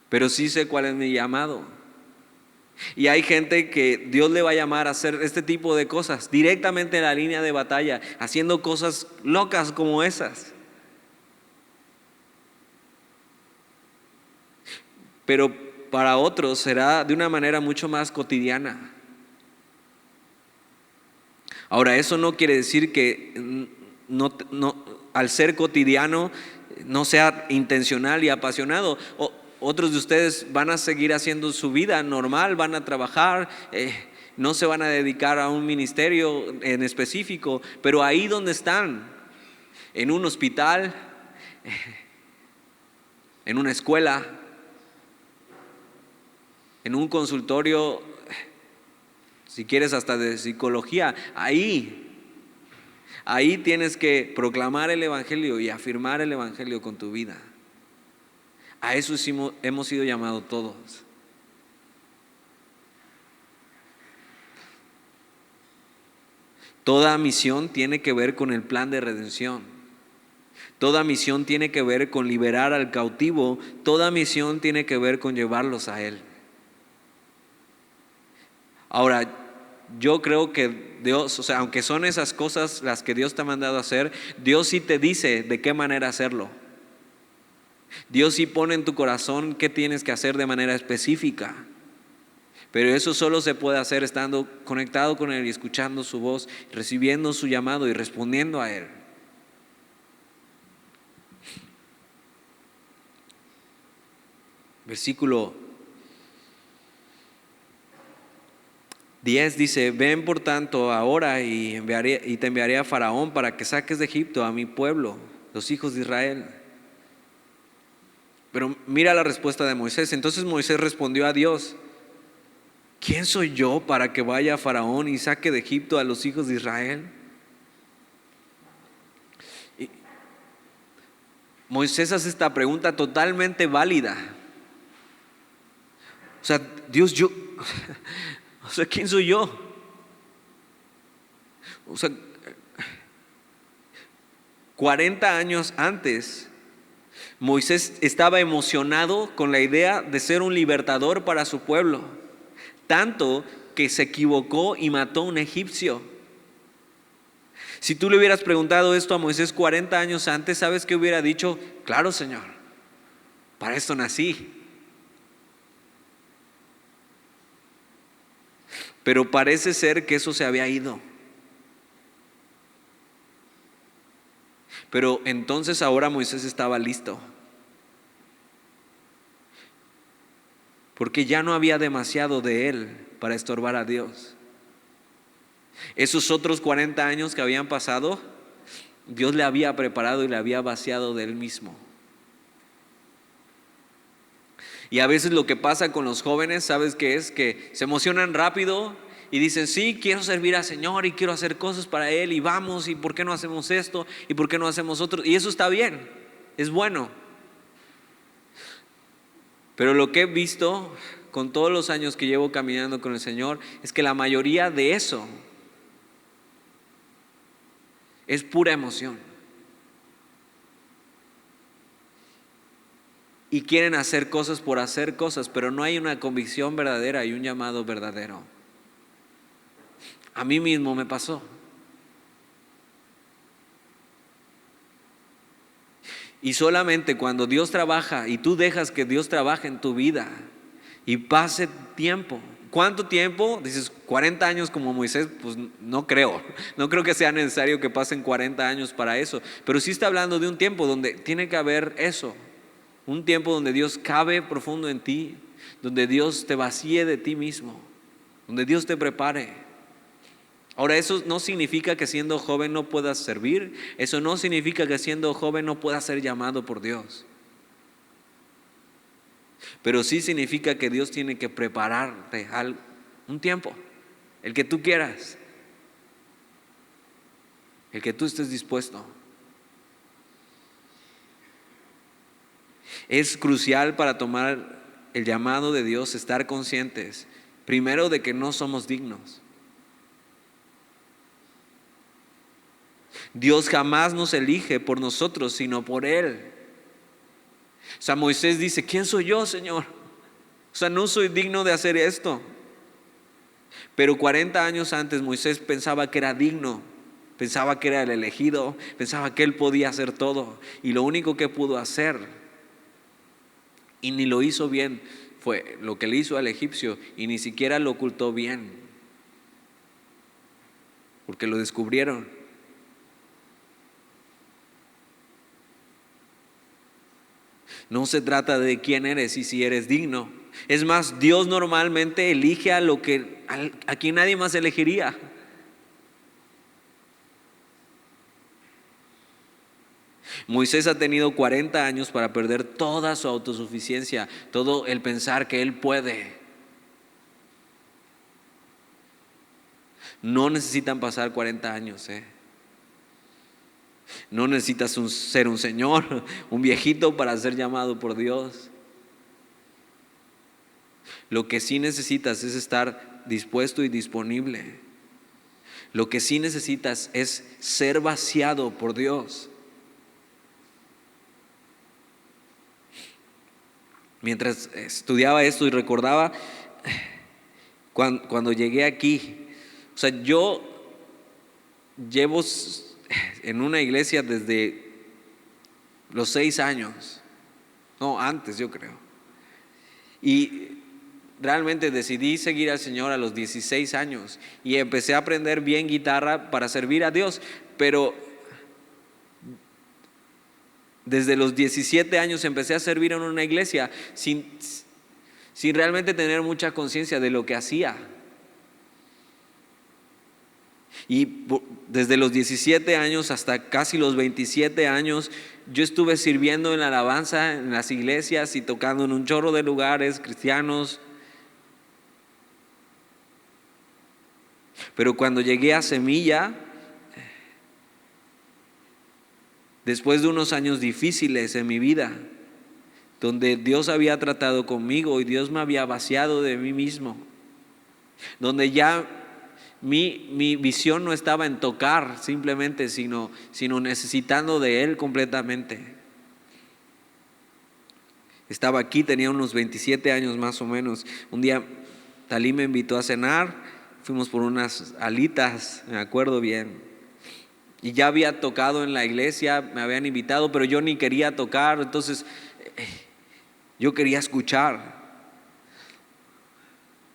pero sí sé cuál es mi llamado. Y hay gente que Dios le va a llamar a hacer este tipo de cosas directamente en la línea de batalla, haciendo cosas locas como esas. Pero para otros será de una manera mucho más cotidiana. Ahora, eso no quiere decir que al ser cotidiano no sea intencional y apasionado. Otros de ustedes van a seguir haciendo su vida normal, van a trabajar, no se van a dedicar a un ministerio en específico, pero ahí donde están, en un hospital, en una escuela, en un consultorio, si quieres hasta de psicología, ahí tienes que proclamar el evangelio y afirmar el evangelio con tu vida. A eso hemos sido llamados todos. Toda misión tiene que ver con el plan de redención. Toda misión tiene que ver con liberar al cautivo. Toda misión tiene que ver con llevarlos a Él. Ahora, yo creo que Dios, o sea, aunque son esas cosas las que Dios te ha mandado a hacer, Dios sí te dice de qué manera hacerlo. Dios sí pone en tu corazón qué tienes que hacer de manera específica. Pero eso solo se puede hacer estando conectado con Él y escuchando su voz, recibiendo su llamado y respondiendo a Él. Versículo 10 dice: ven por tanto ahora y te enviaré a Faraón para que saques de Egipto a mi pueblo, los hijos de Israel. Pero mira la respuesta de Moisés. Entonces Moisés respondió a Dios: ¿quién soy yo para que vaya a Faraón y saque de Egipto a los hijos de Israel? Y Moisés hace esta pregunta totalmente válida. O sea, Dios, o sea, ¿quién soy yo? O sea, 40 años antes, Moisés estaba emocionado con la idea de ser un libertador para su pueblo, tanto que se equivocó y mató a un egipcio. Si tú le hubieras preguntado esto a Moisés 40 años antes, ¿sabes qué hubiera dicho? Claro, Señor, para esto nací. Pero parece ser que eso se había ido. Pero entonces ahora Moisés estaba listo, porque ya no había demasiado de él para estorbar a Dios. Esos otros 40 años que habían pasado, Dios le había preparado y le había vaciado de él mismo. Y a veces lo que pasa con los jóvenes, ¿sabes qué es? Que se emocionan rápido y dicen: sí, quiero servir al Señor y quiero hacer cosas para Él y vamos, y ¿por qué no hacemos esto? ¿Y por qué no hacemos otro? Y eso está bien, es bueno. Pero lo que he visto con todos los años que llevo caminando con el Señor es que la mayoría de eso es pura emoción. Y quieren hacer cosas por hacer cosas, pero no hay una convicción verdadera y un llamado verdadero. A mí mismo me pasó. Y solamente cuando Dios trabaja y tú dejas que Dios trabaje en tu vida y pase tiempo. ¿Cuánto tiempo? Dices 40 años como Moisés, pues no creo que sea necesario que pasen 40 años para eso, pero sí está hablando de un tiempo donde tiene que haber eso, un tiempo donde Dios cabe profundo en ti, donde Dios te vacíe de ti mismo, donde Dios te prepare. Ahora, eso no significa que siendo joven no puedas servir, eso no significa que siendo joven no puedas ser llamado por Dios. Pero sí significa que Dios tiene que prepararte un tiempo, el que tú quieras. el que tú estés dispuesto. Es crucial para tomar el llamado de Dios estar conscientes, primero, de que no somos dignos. Dios jamás nos elige por nosotros, sino por Él. O sea, Moisés dice: ¿quién soy yo, Señor? O sea, no soy digno de hacer esto. Pero 40 años antes Moisés pensaba que era digno, pensaba que era el elegido, pensaba que él podía hacer todo. Y lo único que pudo hacer, y ni lo hizo bien, fue lo que le hizo al egipcio, y ni siquiera lo ocultó bien, porque lo descubrieron. No se trata de quién eres y si eres digno. Es más, Dios normalmente elige a quien nadie más elegiría. Moisés ha tenido 40 años para perder toda su autosuficiencia, todo el pensar que él puede. No necesitan pasar 40 años, No necesitas ser un señor, un viejito para ser llamado por Dios. Lo que sí necesitas es estar dispuesto y disponible. Lo que sí necesitas es ser vaciado por Dios. Mientras estudiaba esto y recordaba cuando llegué aquí, o sea, yo llevo en una iglesia desde los 6 años, no, antes yo creo. Y realmente decidí seguir al Señor a los 16 años y empecé a aprender bien guitarra para servir a Dios, pero desde los 17 años empecé a servir en una iglesia sin realmente tener mucha conciencia de lo que hacía. Y desde los 17 años hasta casi los 27 años, yo estuve sirviendo en la alabanza, en las iglesias y tocando en un chorro de lugares cristianos. Pero cuando llegué a Semilla, después de unos años difíciles en mi vida, donde Dios había tratado conmigo y Dios me había vaciado de mí mismo, donde ya mi visión no estaba en tocar simplemente, sino necesitando de Él completamente. Estaba aquí, tenía unos 27 años más o menos. Un día Talí me invitó a cenar, fuimos por unas alitas, me acuerdo bien. Y ya había tocado en la iglesia, me habían invitado, pero yo ni quería tocar, entonces yo quería escuchar.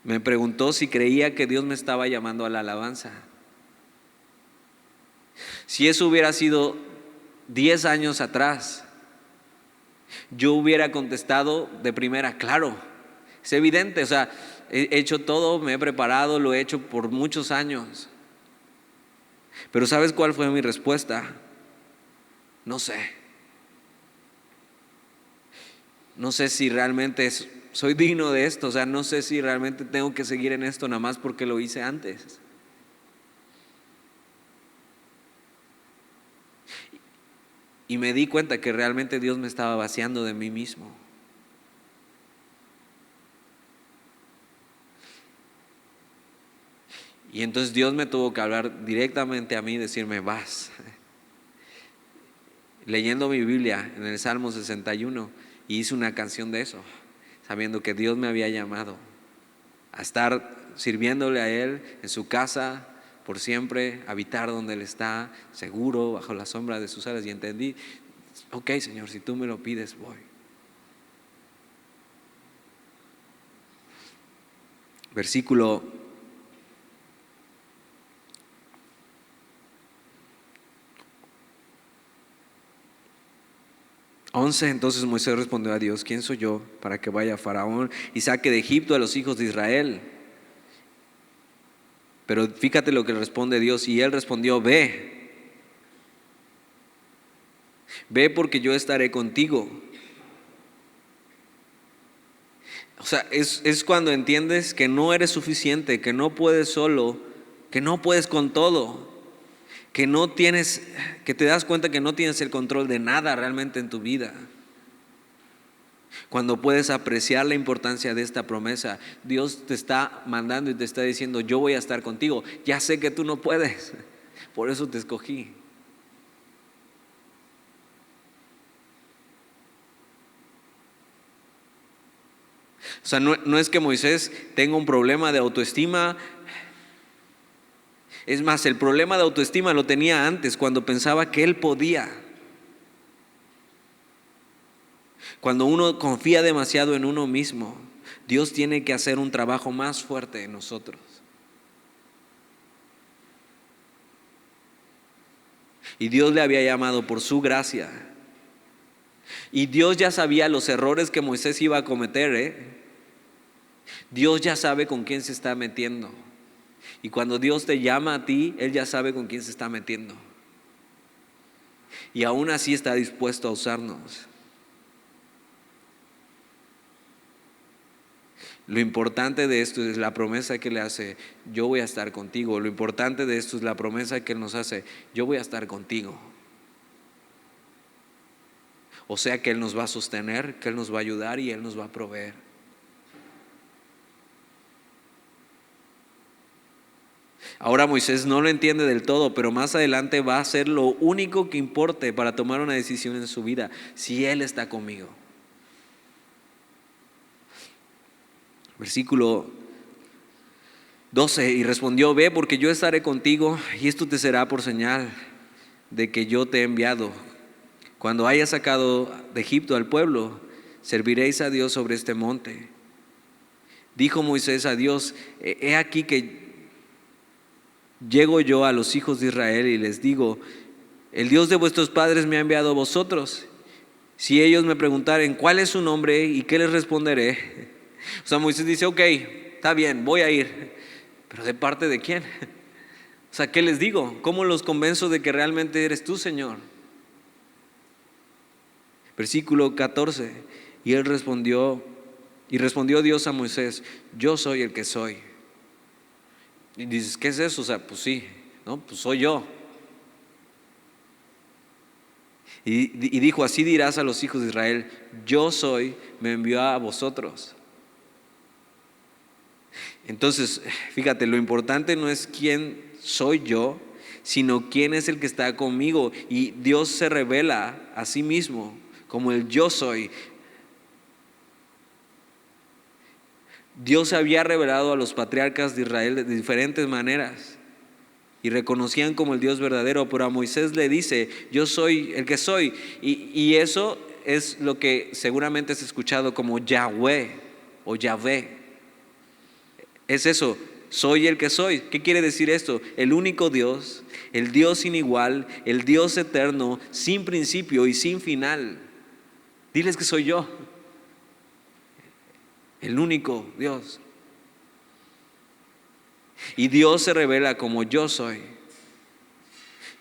Me preguntó si creía que Dios me estaba llamando a la alabanza. Si eso hubiera sido 10 años atrás, yo hubiera contestado de primera: claro, es evidente, o sea, he hecho todo, me he preparado, lo he hecho por muchos años. Pero ¿sabes cuál fue mi respuesta? No sé. No sé si realmente soy digno de esto, o sea, no sé si realmente tengo que seguir en esto nada más porque lo hice antes. Y me di cuenta que realmente Dios me estaba vaciando de mí mismo. Y entonces Dios me tuvo que hablar directamente a mí y decirme: vas. Leyendo mi Biblia en el Salmo 61, y hice una canción de eso, sabiendo que Dios me había llamado a estar sirviéndole a Él en su casa por siempre, habitar donde Él está, seguro, bajo la sombra de sus alas. Y entendí: ok, Señor, si tú me lo pides, voy. Versículo 11. Entonces Moisés respondió a Dios: ¿quién soy yo para que vaya a Faraón y saque de Egipto a los hijos de Israel? Pero fíjate lo que responde Dios. Y él respondió: ve, porque yo estaré contigo. O sea, es cuando entiendes que no eres suficiente, que no puedes solo, que no puedes con todo. que te das cuenta que no tienes el control de nada realmente en tu vida. Cuando puedes apreciar la importancia de esta promesa, Dios te está mandando y te está diciendo: yo voy a estar contigo. Ya sé que tú no puedes, por eso te escogí. O sea, no es que Moisés tenga un problema de autoestima. Es más, el problema de autoestima lo tenía antes, cuando pensaba que él podía. Cuando uno confía demasiado en uno mismo, Dios tiene que hacer un trabajo más fuerte en nosotros. Y Dios le había llamado por su gracia. Y Dios ya sabía los errores que Moisés iba a cometer, Dios ya sabe con quién se está metiendo. Y cuando Dios te llama a ti, Él ya sabe con quién se está metiendo. Y aún así está dispuesto a usarnos. Lo importante de esto es la promesa que le hace: yo voy a estar contigo. Lo importante de esto es la promesa que Él nos hace: yo voy a estar contigo. O sea que Él nos va a sostener, que Él nos va a ayudar y Él nos va a proveer. Ahora Moisés no lo entiende del todo, pero más adelante va a ser lo único que importe para tomar una decisión en su vida: si Él está conmigo. Versículo 12: y respondió: ve, porque yo estaré contigo, y esto te será por señal de que yo te he enviado. Cuando hayas sacado de Egipto al pueblo, serviréis a Dios sobre este monte. Dijo Moisés a Dios: he aquí que llego yo a los hijos de Israel y les digo: el Dios de vuestros padres me ha enviado a vosotros. Si ellos me preguntaren: ¿cuál es su nombre? ¿Y qué les responderé? O sea, Moisés dice: ok, está bien, voy a ir. ¿Pero de parte de quién? O sea, ¿qué les digo? ¿Cómo los convenzo de que realmente eres tú, Señor? Versículo 14: y respondió Dios a Moisés: yo soy el que soy. Y dices: ¿qué es eso? O sea, pues sí, ¿no? Pues soy yo. Y dijo: así dirás a los hijos de Israel: yo soy, me envió a vosotros. Entonces, fíjate, lo importante no es quién soy yo, sino quién es el que está conmigo. Y Dios se revela a sí mismo como el yo soy. Dios se había revelado a los patriarcas de Israel de diferentes maneras y reconocían como el Dios verdadero, pero a Moisés le dice: yo soy el que soy. Y eso es lo que seguramente has escuchado como Yahweh o Yahvé. Es eso: soy el que soy. ¿Qué quiere decir esto? El único Dios, el Dios sin igual, el Dios eterno, sin principio y sin final. Diles que soy yo, el único Dios. Y Dios se revela como: yo soy.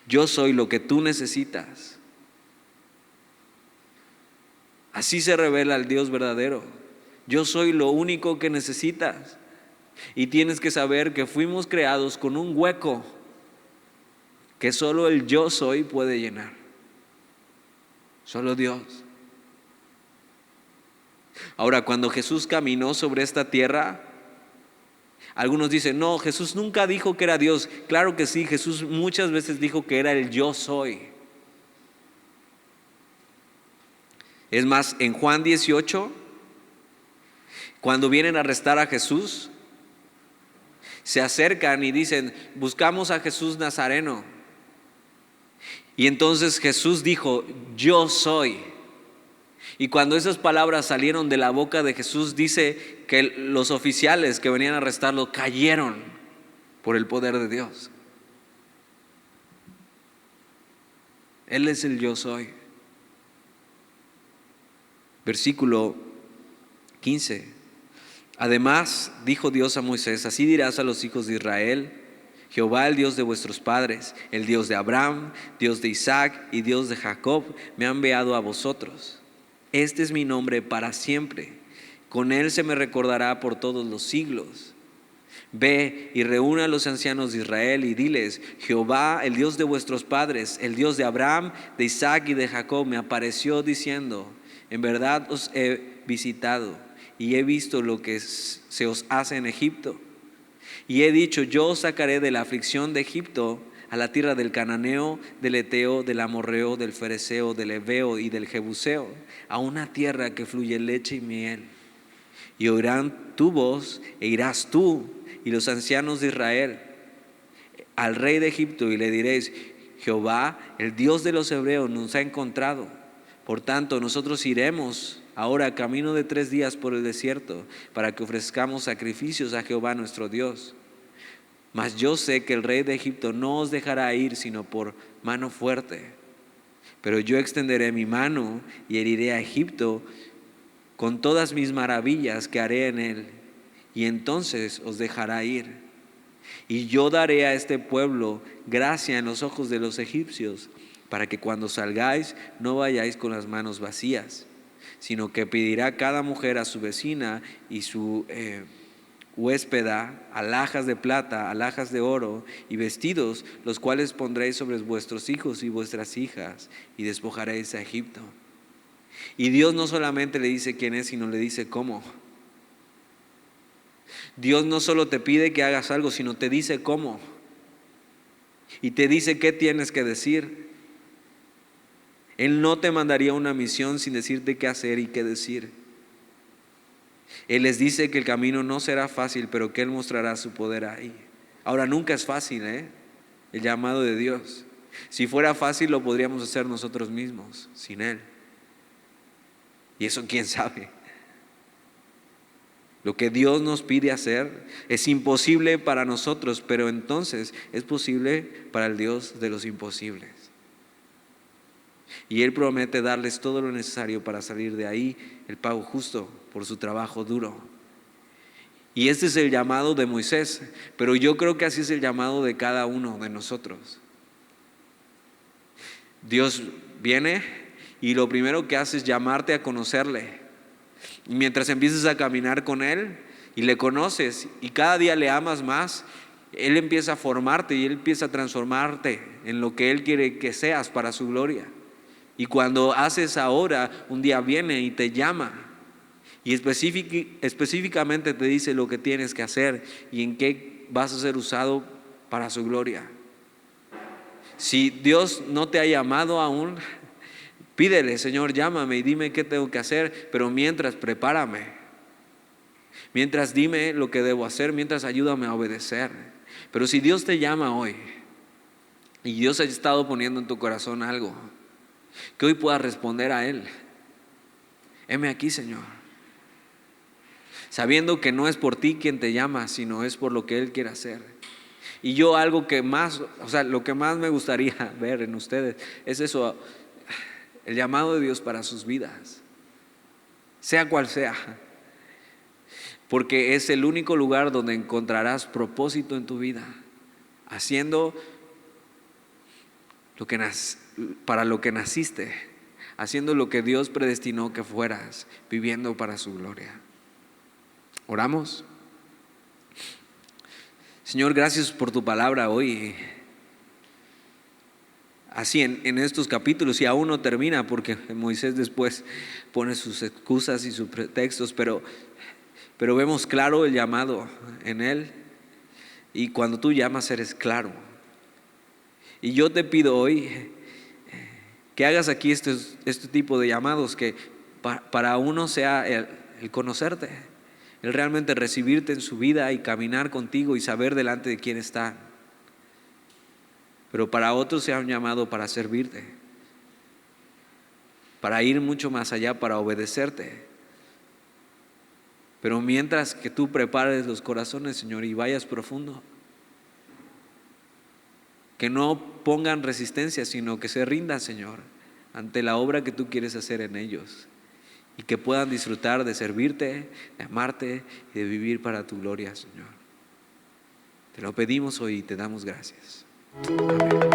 Yo soy lo que tú necesitas. Así se revela el Dios verdadero. Yo soy lo único que necesitas. Y tienes que saber que fuimos creados con un hueco que solo el yo soy puede llenar. Solo Dios. Ahora, cuando Jesús caminó sobre esta tierra, algunos dicen: no, Jesús nunca dijo que era Dios. Claro que sí, Jesús muchas veces dijo que era el yo soy. Es más, en Juan 18, cuando vienen a arrestar a Jesús, se acercan y dicen: buscamos a Jesús Nazareno. Y entonces Jesús dijo: yo soy. Y cuando esas palabras salieron de la boca de Jesús, dice que los oficiales que venían a arrestarlo cayeron por el poder de Dios. Él es el yo soy. Versículo 15: además dijo Dios a Moisés: así dirás a los hijos de Israel: Jehová, el Dios de vuestros padres, el Dios de Abraham, Dios de Isaac y Dios de Jacob, me ha enviado a vosotros. Este es mi nombre para siempre. Con él se me recordará por todos los siglos. Ve y reúne a los ancianos de Israel y diles: Jehová, el Dios de vuestros padres, el Dios de Abraham, de Isaac y de Jacob, me apareció diciendo: en verdad os he visitado y he visto lo que se os hace en Egipto. Y he dicho: yo os sacaré de la aflicción de Egipto a la tierra del cananeo, del eteo, del amorreo, del fereceo, del heveo y del jebuseo, a una tierra que fluye leche y miel. Y oirán tu voz e irás tú y los ancianos de Israel al rey de Egipto y le diréis: Jehová, el Dios de los hebreos, nos ha encontrado. Por tanto, nosotros iremos ahora camino de 3 días por el desierto para que ofrezcamos sacrificios a Jehová nuestro Dios. Mas yo sé que el rey de Egipto no os dejará ir sino por mano fuerte. Pero yo extenderé mi mano y heriré a Egipto con todas mis maravillas que haré en él, y entonces os dejará ir. Y yo daré a este pueblo gracia en los ojos de los egipcios, para que cuando salgáis no vayáis con las manos vacías, sino que pedirá cada mujer a su vecina y su huéspeda alhajas de plata, alhajas de oro y vestidos, los cuales pondréis sobre vuestros hijos y vuestras hijas, y despojaréis a Egipto. Y Dios no solamente le dice quién es, sino le dice cómo. Dios no solo te pide que hagas algo, sino te dice cómo. Y te dice qué tienes que decir. Él no te mandaría una misión sin decirte qué hacer y qué decir. Él les dice que el camino no será fácil, pero que Él mostrará su poder ahí. Ahora, nunca es fácil, el llamado de Dios. Si fuera fácil, lo podríamos hacer nosotros mismos, sin Él. Y eso quién sabe. Lo que Dios nos pide hacer es imposible para nosotros, pero entonces es posible para el Dios de los imposibles. Y Él promete darles todo lo necesario para salir de ahí, el pago justo por su trabajo duro. Y este es el llamado de Moisés, pero yo creo que así es el llamado de cada uno de nosotros. Dios viene y lo primero que hace es llamarte a conocerle. Y mientras empieces a caminar con Él y le conoces y cada día le amas más, Él empieza a formarte y Él empieza a transformarte en lo que Él quiere que seas para su gloria. Y cuando haces ahora, un día viene y te llama y específicamente te dice lo que tienes que hacer y en qué vas a ser usado para su gloria. Si Dios no te ha llamado aún, pídele: Señor, llámame y dime qué tengo que hacer, pero mientras prepárame. Mientras dime lo que debo hacer, mientras ayúdame a obedecer. Pero si Dios te llama hoy y Dios ha estado poniendo en tu corazón algo, que hoy puedas responder a Él: heme aquí, Señor. Sabiendo que no es por ti quien te llama, sino es por lo que Él quiere hacer. Y yo lo que más me gustaría ver en ustedes es eso, el llamado de Dios para sus vidas, sea cual sea, porque es el único lugar donde encontrarás propósito en tu vida, haciendo para lo que naciste, haciendo lo que Dios predestinó que fueras, viviendo para su gloria. ¿Oramos? Señor, gracias por tu palabra hoy. Así en estos capítulos, y aún no termina porque Moisés después pone sus excusas y sus pretextos, pero vemos claro el llamado en él, y cuando tú llamas eres claro. Y yo te pido hoy que hagas aquí este tipo de llamados, que para uno sea el conocerte, el realmente recibirte en su vida y caminar contigo y saber delante de quién está. Pero para otros sea un llamado para servirte, para ir mucho más allá, para obedecerte. Pero mientras que tú prepares los corazones, Señor, y vayas profundo, que no pongan resistencia, sino que se rindan, Señor, ante la obra que tú quieres hacer en ellos, y que puedan disfrutar de servirte, de amarte y de vivir para tu gloria, Señor. Te lo pedimos hoy y te damos gracias. Amén.